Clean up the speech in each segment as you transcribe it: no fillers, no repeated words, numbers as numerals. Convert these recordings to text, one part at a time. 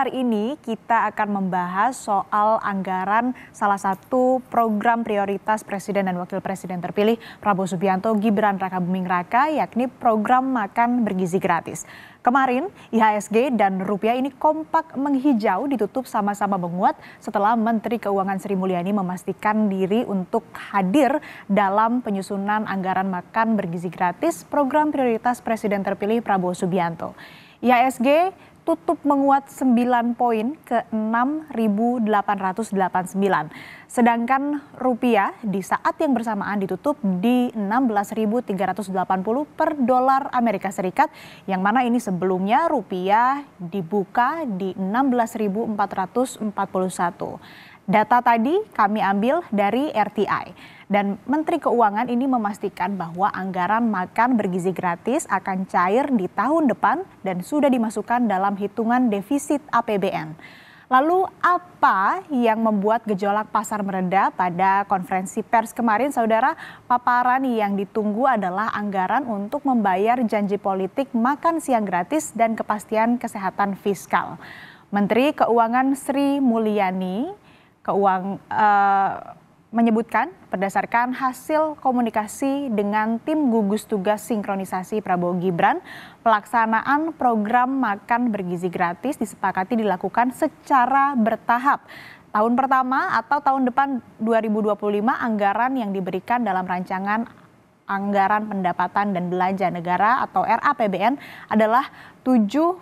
hari ini kita akan membahas soal anggaran salah satu program prioritas Presiden dan Wakil Presiden terpilih Prabowo Subianto Gibran Rakabuming Raka, yakni program makan bergizi gratis. Kemarin IHSG dan rupiah ini kompak menghijau ditutup sama-sama menguat setelah Menteri Keuangan Sri Mulyani memastikan diri untuk hadir dalam penyusunan anggaran makan bergizi gratis program prioritas Presiden terpilih Prabowo Subianto. IHSG tutup menguat 9 poin ke 6.889. Sedangkan rupiah di saat yang bersamaan ditutup di 16.380 per dolar Amerika Serikat, yang mana ini sebelumnya rupiah dibuka di 16.441. Data tadi kami ambil dari RTI. Dan Menteri Keuangan ini memastikan bahwa anggaran makan bergizi gratis akan cair di tahun depan dan sudah dimasukkan dalam hitungan defisit APBN. Lalu apa yang membuat gejolak pasar mereda pada konferensi pers kemarin, saudara? Paparan yang ditunggu adalah anggaran untuk membayar janji politik makan siang gratis dan kepastian kesehatan fiskal. Menteri Keuangan Sri Mulyani menyebutkan berdasarkan hasil komunikasi dengan tim gugus tugas sinkronisasi Prabowo Gibran, pelaksanaan program makan bergizi gratis disepakati dilakukan secara bertahap. Tahun pertama atau tahun depan 2025 anggaran yang diberikan dalam rancangan Anggaran Pendapatan dan Belanja Negara atau RAPBN adalah 71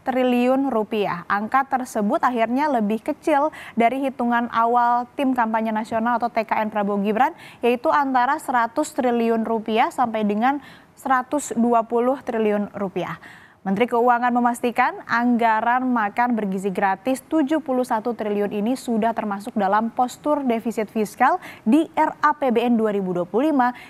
triliun rupiah. Angka tersebut akhirnya lebih kecil dari hitungan awal tim kampanye nasional atau TKN Prabowo Gibran, yaitu antara 100 triliun rupiah sampai dengan 120 triliun rupiah. Menteri Keuangan memastikan anggaran makan bergizi gratis 71 triliun ini sudah termasuk dalam postur defisit fiskal di RAPBN 2025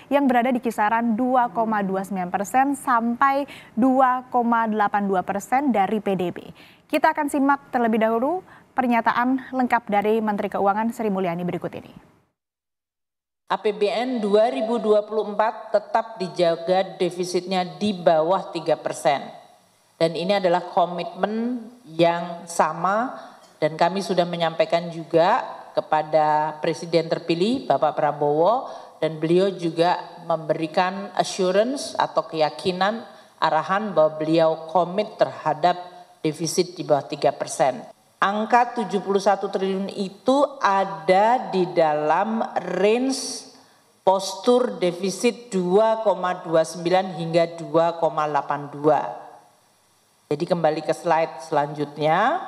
yang berada di kisaran 2,29% sampai 2,82% dari PDB. Kita akan simak terlebih dahulu pernyataan lengkap dari Menteri Keuangan Sri Mulyani berikut ini. APBN 2024 tetap dijaga defisitnya di bawah 3%. Dan ini adalah komitmen yang sama dan kami sudah menyampaikan juga kepada Presiden terpilih Bapak Prabowo, dan beliau juga memberikan assurance atau keyakinan arahan bahwa beliau komit terhadap defisit di bawah 3%. Angka 71 triliun itu ada di dalam range postur defisit 2,29 hingga 2,82. Jadi kembali ke slide selanjutnya,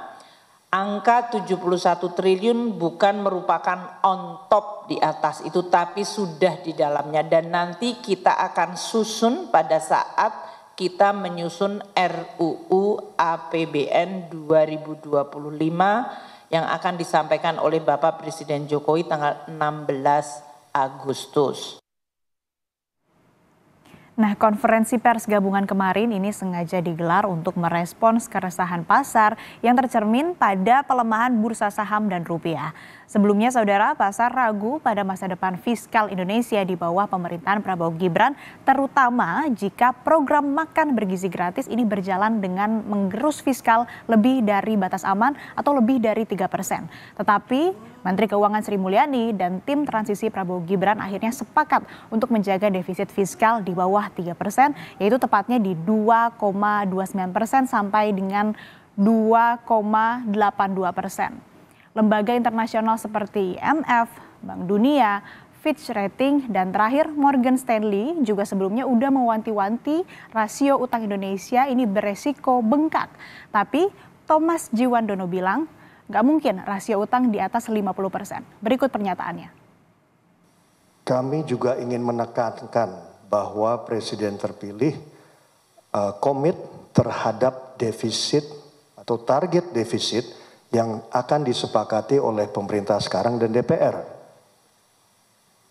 angka 71 triliun bukan merupakan on top di atas itu, tapi sudah di dalamnya. Dan nanti kita akan susun pada saat kita menyusun RUU APBN 2025 yang akan disampaikan oleh Bapak Presiden Jokowi tanggal 16 Agustus. Nah, konferensi pers gabungan kemarin ini sengaja digelar untuk merespons keresahan pasar yang tercermin pada pelemahan bursa saham dan rupiah. Sebelumnya, saudara, pasar ragu pada masa depan fiskal Indonesia di bawah pemerintahan Prabowo Gibran, terutama jika program makan bergizi gratis ini berjalan dengan menggerus fiskal lebih dari batas aman atau lebih dari 3%. Tetapi Menteri Keuangan Sri Mulyani dan tim transisi Prabowo Gibran akhirnya sepakat untuk menjaga defisit fiskal di bawah 3%, yaitu tepatnya di 2,29% sampai dengan 2,82%. Lembaga internasional seperti IMF, Bank Dunia, Fitch Rating, dan terakhir Morgan Stanley juga sebelumnya udah mewanti-wanti rasio utang Indonesia ini beresiko bengkak. Tapi Thomas Jiwandono bilang, nggak mungkin rasio utang di atas 50%. Berikut pernyataannya. Kami juga ingin menekankan bahwa Presiden terpilih komit terhadap defisit atau target defisit yang akan disepakati oleh pemerintah sekarang dan DPR.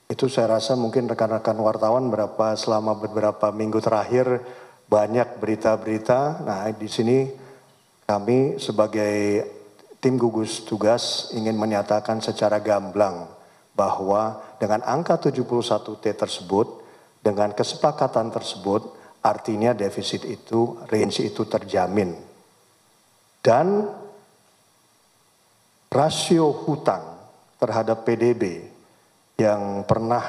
Itu saya rasa mungkin rekan-rekan wartawan selama beberapa minggu terakhir banyak berita-berita. Nah, di sini kami sebagai tim gugus tugas ingin menyatakan secara gamblang bahwa dengan angka 71T tersebut, dengan kesepakatan tersebut, artinya defisit itu, range itu terjamin. Dan rasio hutang terhadap PDB yang pernah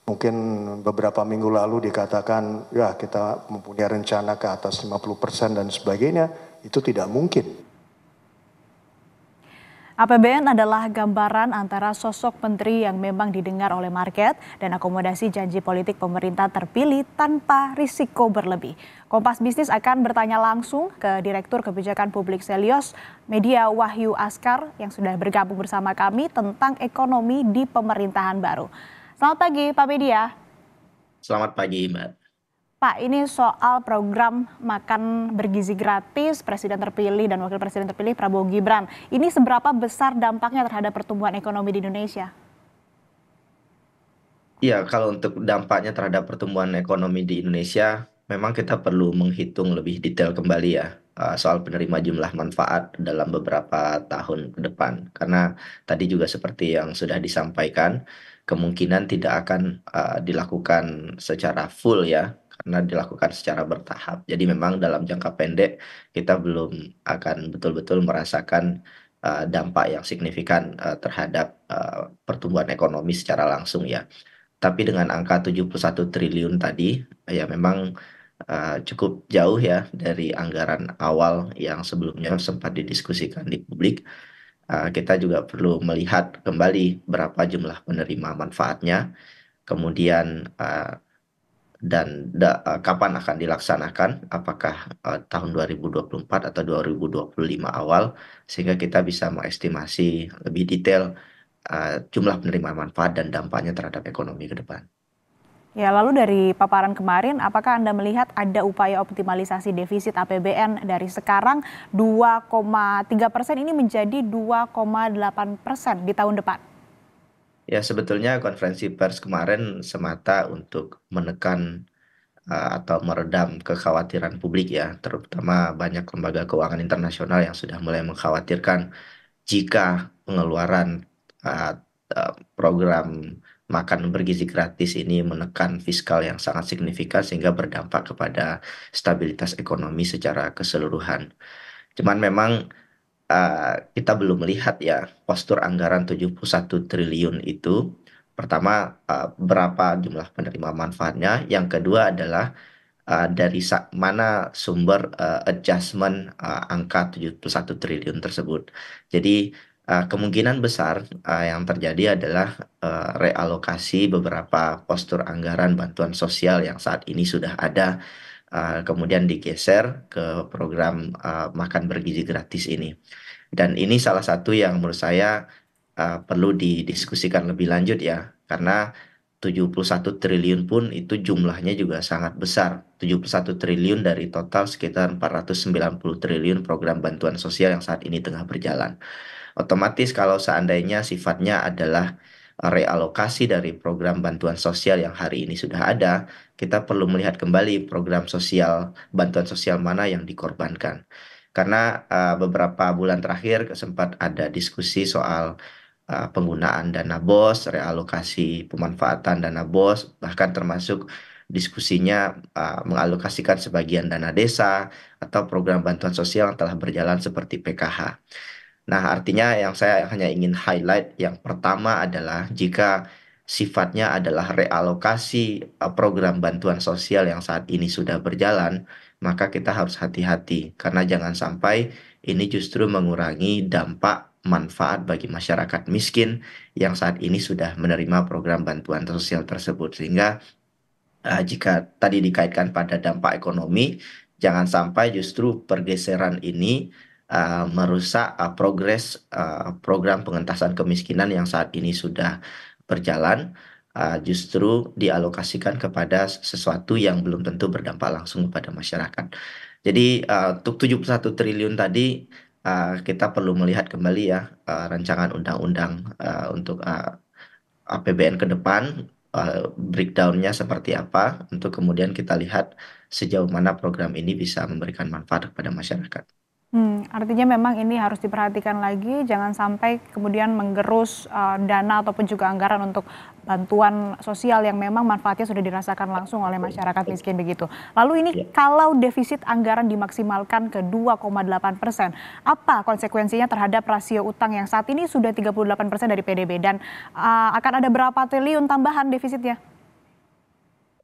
mungkin beberapa minggu lalu dikatakan ya kita mempunyai rencana ke atas 50% dan sebagainya, itu tidak mungkin. APBN adalah gambaran antara sosok menteri yang memang didengar oleh market dan akomodasi janji politik pemerintah terpilih tanpa risiko berlebih. Kompas Bisnis akan bertanya langsung ke Direktur Kebijakan Publik Selios Media Wahyu Askar yang sudah bergabung bersama kami tentang ekonomi di pemerintahan baru. Selamat pagi Pak Media. Selamat pagi, Mbak. Pak, ini soal program makan bergizi gratis Presiden terpilih dan Wakil Presiden terpilih Prabowo Gibran. Ini seberapa besar dampaknya terhadap pertumbuhan ekonomi di Indonesia? Iya, kalau untuk dampaknya terhadap pertumbuhan ekonomi di Indonesia, memang kita perlu menghitung lebih detail kembali ya soal penerima jumlah manfaat dalam beberapa tahun ke depan. Karena tadi juga seperti yang sudah disampaikan, kemungkinan tidak akan dilakukan secara full ya, karena dilakukan secara bertahap. Jadi memang dalam jangka pendek kita belum akan betul-betul merasakan dampak yang signifikan terhadap pertumbuhan ekonomi secara langsung ya. Tapi dengan angka 71 triliun tadi, ya memang cukup jauh ya dari anggaran awal yang sebelumnya sempat didiskusikan di publik. Kita juga perlu melihat kembali berapa jumlah penerima manfaatnya, kemudian kapan akan dilaksanakan, apakah tahun 2024 atau 2025 awal, sehingga kita bisa mengestimasi lebih detail jumlah penerima manfaat dan dampaknya terhadap ekonomi ke depan. Ya, lalu dari paparan kemarin, apakah Anda melihat ada upaya optimalisasi defisit APBN dari sekarang 2,3% ini menjadi 2,8% di tahun depan? Ya, sebetulnya konferensi pers kemarin semata untuk menekan atau meredam kekhawatiran publik ya, terutama banyak lembaga keuangan internasional yang sudah mulai mengkhawatirkan jika pengeluaran program makan bergizi gratis ini menekan fiskal yang sangat signifikan sehingga berdampak kepada stabilitas ekonomi secara keseluruhan. Cuman memang kita belum melihat ya postur anggaran 71 triliun itu. Pertama, berapa jumlah penerima manfaatnya. Yang kedua adalah dari mana sumber adjustment angka 71 triliun tersebut. Jadi kemungkinan besar yang terjadi adalah realokasi beberapa postur anggaran bantuan sosial yang saat ini sudah ada, kemudian digeser ke program makan bergizi gratis ini. Dan ini salah satu yang menurut saya perlu didiskusikan lebih lanjut ya, karena 71 triliun pun itu jumlahnya juga sangat besar. 71 triliun dari total sekitar 490 triliun program bantuan sosial yang saat ini tengah berjalan. Otomatis kalau seandainya sifatnya adalah realokasi dari program bantuan sosial yang hari ini sudah ada, kita perlu melihat kembali program sosial, bantuan sosial mana yang dikorbankan. Karena beberapa bulan terakhir sempat ada diskusi soal penggunaan dana BOS, realokasi pemanfaatan dana BOS, bahkan termasuk diskusinya mengalokasikan sebagian dana desa atau program bantuan sosial yang telah berjalan seperti PKH. Nah, artinya yang saya hanya ingin highlight yang pertama adalah jika sifatnya adalah realokasi program bantuan sosial yang saat ini sudah berjalan, maka kita harus hati-hati karena jangan sampai ini justru mengurangi dampak manfaat bagi masyarakat miskin yang saat ini sudah menerima program bantuan sosial tersebut. Sehingga jika tadi dikaitkan pada dampak ekonomi, jangan sampai justru pergeseran ini merusak progres program pengentasan kemiskinan yang saat ini sudah berjalan, justru dialokasikan kepada sesuatu yang belum tentu berdampak langsung kepada masyarakat. Jadi untuk 71 triliun tadi kita perlu melihat kembali ya rancangan undang-undang untuk APBN ke depan, breakdown-nya seperti apa, untuk kemudian kita lihat sejauh mana program ini bisa memberikan manfaat kepada masyarakat. Artinya memang ini harus diperhatikan lagi, jangan sampai kemudian menggerus dana ataupun juga anggaran untuk bantuan sosial yang memang manfaatnya sudah dirasakan langsung oleh masyarakat miskin begitu. Lalu ini Ya. kalau defisit anggaran dimaksimalkan ke 2,8%, apa konsekuensinya terhadap rasio utang yang saat ini sudah 38% dari PDB dan akan ada berapa triliun tambahan defisitnya?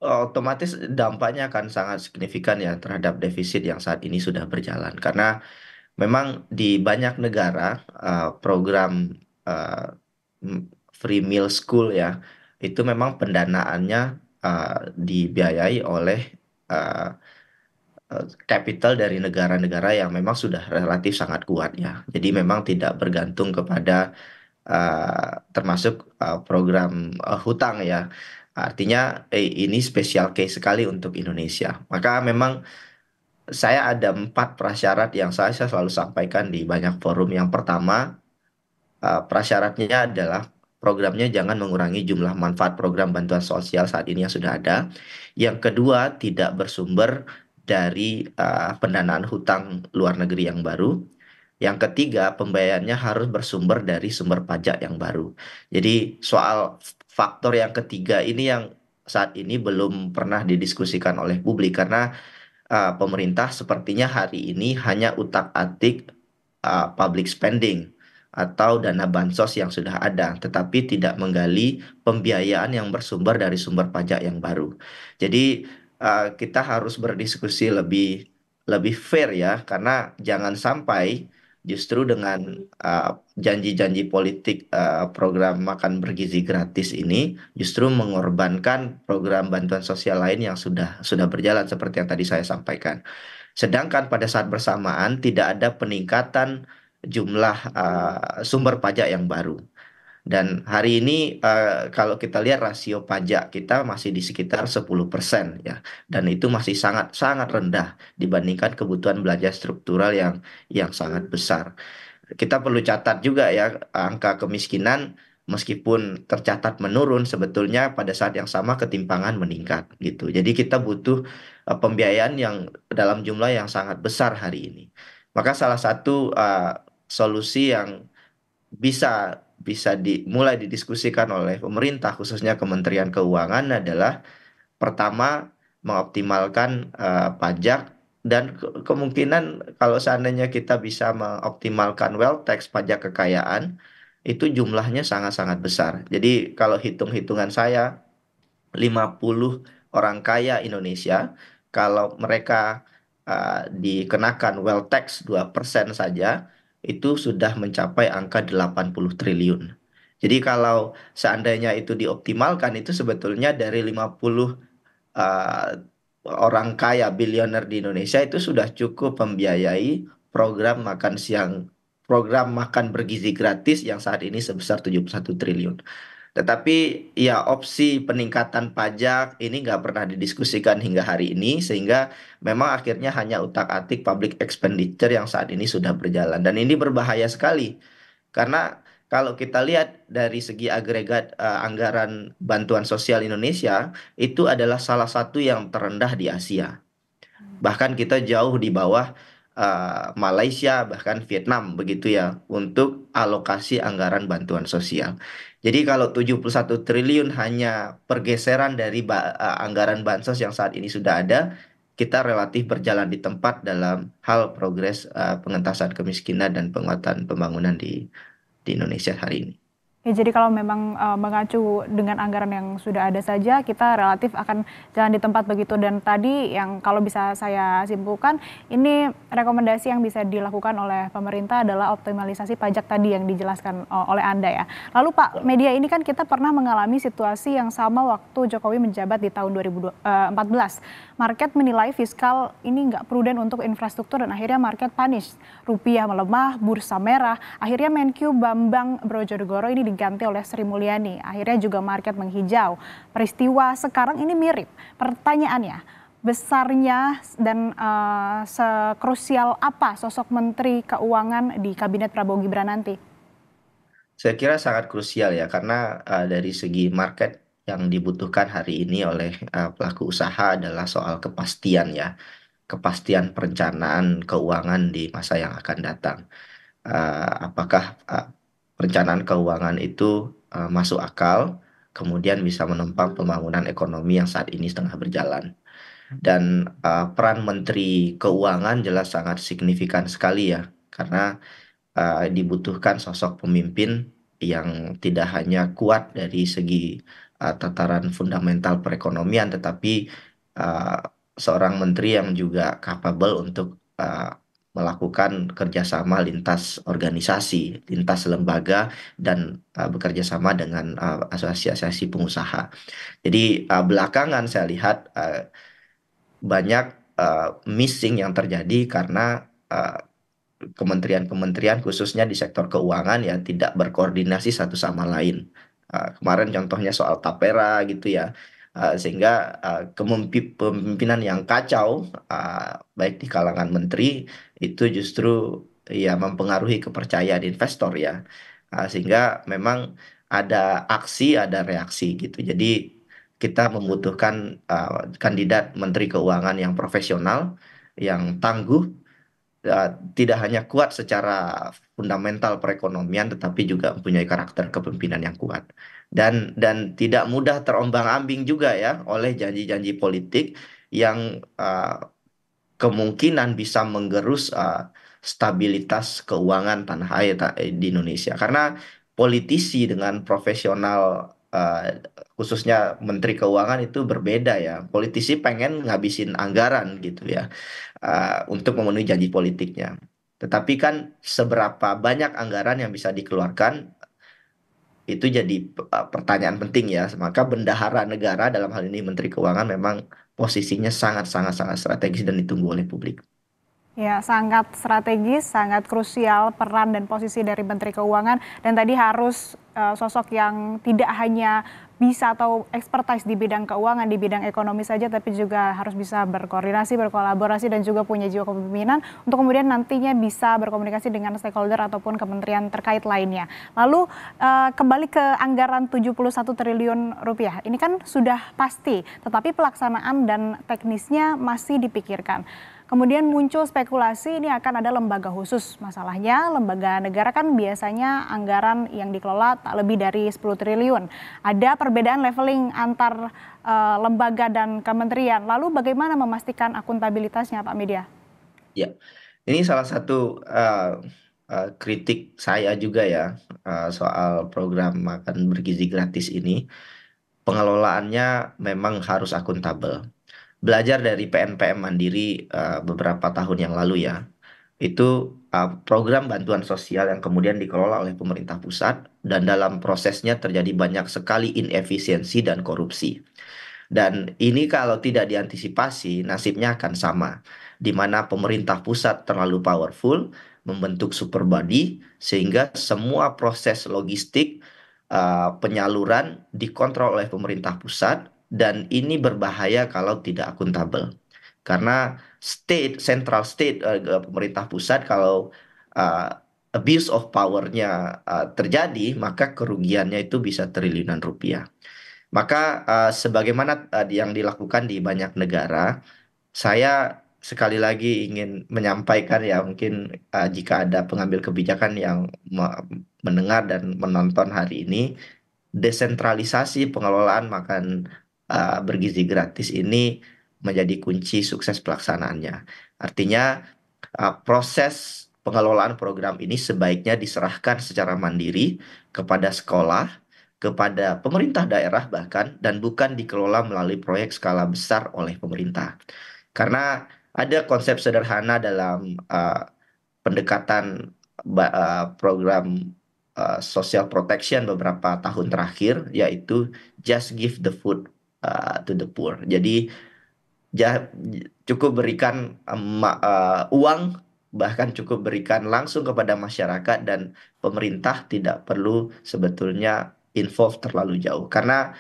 Otomatis dampaknya akan sangat signifikan ya terhadap defisit yang saat ini sudah berjalan. Karena memang di banyak negara program uh, free meal school ya itu memang pendanaannya dibiayai oleh uh, capital dari negara-negara yang memang sudah relatif sangat kuat ya. Jadi memang tidak bergantung kepada termasuk program hutang ya. Artinya ini special case sekali untuk Indonesia. Maka memang saya ada 4 prasyarat yang saya selalu sampaikan di banyak forum. Yang pertama, prasyaratnya adalah programnya jangan mengurangi jumlah manfaat program bantuan sosial saat ini yang sudah ada. Yang kedua, tidak bersumber dari pendanaan hutang luar negeri yang baru. Yang ketiga, pembayarannya harus bersumber dari sumber pajak yang baru. Jadi soal faktor yang ketiga ini yang saat ini belum pernah didiskusikan oleh publik karena pemerintah sepertinya hari ini hanya utak-atik public spending atau dana bansos yang sudah ada, tetapi tidak menggali pembiayaan yang bersumber dari sumber pajak yang baru. Jadi kita harus berdiskusi lebih lebih fair ya, karena jangan sampai justru dengan janji-janji politik program makan bergizi gratis ini justru mengorbankan program bantuan sosial lain yang sudah berjalan seperti yang tadi saya sampaikan. Sedangkan pada saat bersamaan tidak ada peningkatan jumlah sumber pajak yang baru. Dan hari ini kalau kita lihat rasio pajak kita masih di sekitar 10% ya. Dan itu masih sangat sangat rendah dibandingkan kebutuhan belanja struktural yang sangat besar. Kita perlu catat juga ya angka kemiskinan meskipun tercatat menurun sebetulnya pada saat yang sama ketimpangan meningkat gitu. Jadi kita butuh pembiayaan yang dalam jumlah yang sangat besar hari ini. Maka salah satu solusi yang bisa bisa dimulai didiskusikan oleh pemerintah khususnya Kementerian Keuangan adalah pertama, mengoptimalkan pajak dan kemungkinan kalau seandainya kita bisa mengoptimalkan wealth tax pajak kekayaan itu jumlahnya sangat-sangat besar. Jadi kalau hitung-hitungan saya 50 orang kaya Indonesia kalau mereka dikenakan wealth tax 2% saja itu sudah mencapai angka 80 triliun. Jadi kalau seandainya itu dioptimalkan itu sebetulnya dari 50 uh, orang kaya bilioner di Indonesia itu sudah cukup membiayai program makan siang, program makan bergizi gratis yang saat ini sebesar 71 triliun. Tetapi ya opsi peningkatan pajak ini nggak pernah didiskusikan hingga hari ini sehingga memang akhirnya hanya utak-atik public expenditure yang saat ini sudah berjalan dan ini berbahaya sekali karena kalau kita lihat dari segi agregat anggaran bantuan sosial Indonesia, itu adalah salah satu yang terendah di Asia. Bahkan kita jauh di bawah Malaysia, bahkan Vietnam begitu ya, untuk alokasi anggaran bantuan sosial. Jadi kalau 71 triliun hanya pergeseran dari anggaran bansos yang saat ini sudah ada, kita relatif berjalan di tempat dalam hal progres pengentasan kemiskinan dan penguatan pembangunan di Indonesia hari ini. Ya, jadi kalau memang mengacu dengan anggaran yang sudah ada saja, kita relatif akan jalan di tempat begitu. Dan tadi yang kalau bisa saya simpulkan, ini rekomendasi yang bisa dilakukan oleh pemerintah adalah optimalisasi pajak tadi yang dijelaskan oleh Anda ya. Lalu Pak, media ini kan kita pernah mengalami situasi yang sama waktu Jokowi menjabat di tahun 2014. Market menilai fiskal ini nggak prudent untuk infrastruktur dan akhirnya market punish. Rupiah melemah, bursa merah, akhirnya Menkyu Bambang Brojonegoro ini diganti oleh Sri Mulyani. Akhirnya juga market menghijau. Peristiwa sekarang ini mirip. Pertanyaannya, besarnya dan sekrusial apa sosok Menteri Keuangan di Kabinet Prabowo Gibran nanti? Saya kira sangat krusial ya, karena dari segi market yang dibutuhkan hari ini oleh pelaku usaha adalah soal kepastian ya. kepastian perencanaan keuangan di masa yang akan datang. Apakah perencanaan keuangan itu masuk akal, kemudian bisa menopang pembangunan ekonomi yang saat ini setengah berjalan. Dan peran Menteri Keuangan jelas sangat signifikan sekali ya, karena dibutuhkan sosok pemimpin yang tidak hanya kuat dari segi tataran fundamental perekonomian, tetapi uh, seorang menteri yang juga capable untuk melakukan kerjasama lintas organisasi, lintas lembaga, dan bekerja sama dengan asosiasi pengusaha. Jadi belakangan saya lihat banyak missing yang terjadi karena kementerian-kementerian khususnya di sektor keuangan ya tidak berkoordinasi satu sama lain. Kemarin contohnya soal Tapera gitu ya. Sehingga kepemimpinan yang kacau baik di kalangan menteri itu justru ya mempengaruhi kepercayaan investor ya. Sehingga memang ada aksi, ada reaksi gitu. Jadi kita membutuhkan kandidat menteri keuangan yang profesional, yang tangguh, tidak hanya kuat secara fundamental perekonomian, tetapi juga mempunyai karakter kepemimpinan yang kuat. Dan tidak mudah terombang-ambing juga ya oleh janji-janji politik yang kemungkinan bisa menggerus stabilitas keuangan tanah air di Indonesia. Karena politisi dengan profesional, khususnya Menteri Keuangan itu berbeda ya. Politisi pengen ngabisin anggaran gitu ya, untuk memenuhi janji politiknya. Tetapi kan seberapa banyak anggaran yang bisa dikeluarkan itu jadi pertanyaan penting ya. Maka bendahara negara dalam hal ini Menteri Keuangan memang posisinya sangat sangat sangat strategis dan ditunggu oleh publik. Ya, sangat strategis, sangat krusial peran dan posisi dari Menteri Keuangan, dan tadi harus sosok yang tidak hanya bisa atau expertise di bidang keuangan, di bidang ekonomi saja, tapi juga harus bisa berkoordinasi, berkolaborasi, dan juga punya jiwa kepemimpinan untuk kemudian nantinya bisa berkomunikasi dengan stakeholder ataupun kementerian terkait lainnya. Lalu kembali ke anggaran 71 triliun rupiah, ini kan sudah pasti, tetapi pelaksanaan dan teknisnya masih dipikirkan. Kemudian muncul spekulasi ini akan ada lembaga khusus. Masalahnya lembaga negara kan biasanya anggaran yang dikelola tak lebih dari 10 triliun. Ada perbedaan leveling antar lembaga dan kementerian. Lalu bagaimana memastikan akuntabilitasnya, Pak Media? Ya, ini salah satu kritik saya juga ya, soal program makan bergizi gratis ini. Pengelolaannya memang harus akuntabel. Belajar dari PNPM Mandiri beberapa tahun yang lalu ya, itu program bantuan sosial yang kemudian dikelola oleh pemerintah pusat dan dalam prosesnya terjadi banyak sekali inefisiensi dan korupsi. Dan ini kalau tidak diantisipasi, nasibnya akan sama, di mana pemerintah pusat terlalu powerful, membentuk super body, sehingga semua proses logistik penyaluran dikontrol oleh pemerintah pusat, dan ini berbahaya kalau tidak akuntabel. Karena central state, pemerintah pusat, kalau uh, abuse of power-nya terjadi, maka kerugiannya itu bisa triliunan rupiah. Maka sebagaimana yang dilakukan di banyak negara, saya sekali lagi ingin menyampaikan ya, mungkin jika ada pengambil kebijakan yang mendengar dan menonton hari ini, desentralisasi pengelolaan makan bergizi gratis ini menjadi kunci sukses pelaksanaannya. Artinya proses pengelolaan program ini sebaiknya diserahkan secara mandiri kepada sekolah, kepada pemerintah daerah bahkan, dan bukan dikelola melalui proyek skala besar oleh pemerintah. Karena ada konsep sederhana dalam pendekatan program social protection beberapa tahun terakhir, yaitu just give the food to the poor. Jadi cukup berikan uang, bahkan cukup berikan langsung kepada masyarakat, dan pemerintah tidak perlu sebetulnya involve terlalu jauh. Karena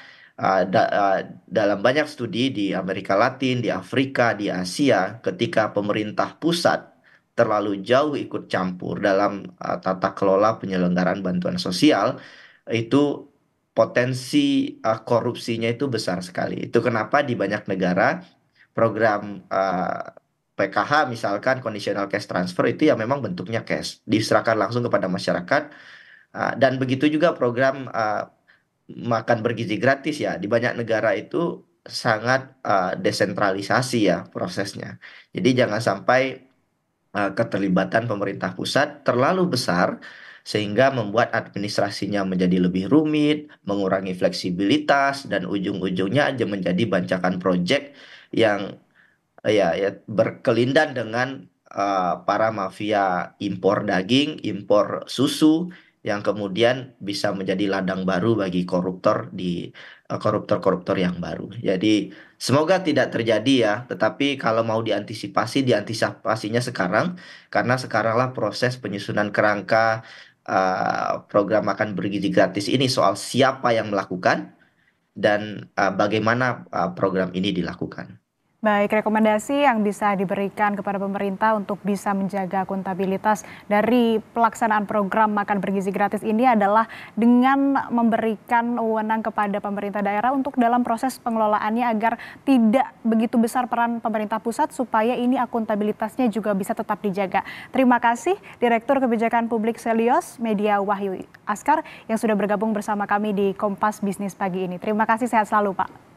dalam banyak studi di Amerika Latin, di Afrika, di Asia, ketika pemerintah pusat terlalu jauh ikut campur dalam tata kelola penyelenggaraan bantuan sosial, itu potensi korupsinya itu besar sekali. Itu kenapa di banyak negara program PKH misalkan conditional cash transfer itu ya memang bentuknya cash, diserahkan langsung kepada masyarakat. Dan begitu juga program makan bergizi gratis ya, di banyak negara itu sangat desentralisasi ya prosesnya. Jadi jangan sampai keterlibatan pemerintah pusat terlalu besar sehingga membuat administrasinya menjadi lebih rumit, mengurangi fleksibilitas, dan ujung-ujungnya aja menjadi bancakan proyek yang ya berkelindan dengan para mafia impor daging, impor susu yang kemudian bisa menjadi ladang baru bagi koruptor di koruptor-koruptor yang baru. Jadi semoga tidak terjadi ya, tetapi kalau mau diantisipasinya sekarang karena sekaranglah proses penyusunan kerangka program makan bergizi gratis ini soal siapa yang melakukan dan bagaimana program ini dilakukan. Baik, rekomendasi yang bisa diberikan kepada pemerintah untuk bisa menjaga akuntabilitas dari pelaksanaan program makan bergizi gratis ini adalah dengan memberikan wewenang kepada pemerintah daerah untuk dalam proses pengelolaannya agar tidak begitu besar peran pemerintah pusat supaya ini akuntabilitasnya juga bisa tetap dijaga. Terima kasih Direktur Kebijakan Publik Selios Media Wahyu Askar yang sudah bergabung bersama kami di Kompas Bisnis pagi ini. Terima kasih, sehat selalu Pak.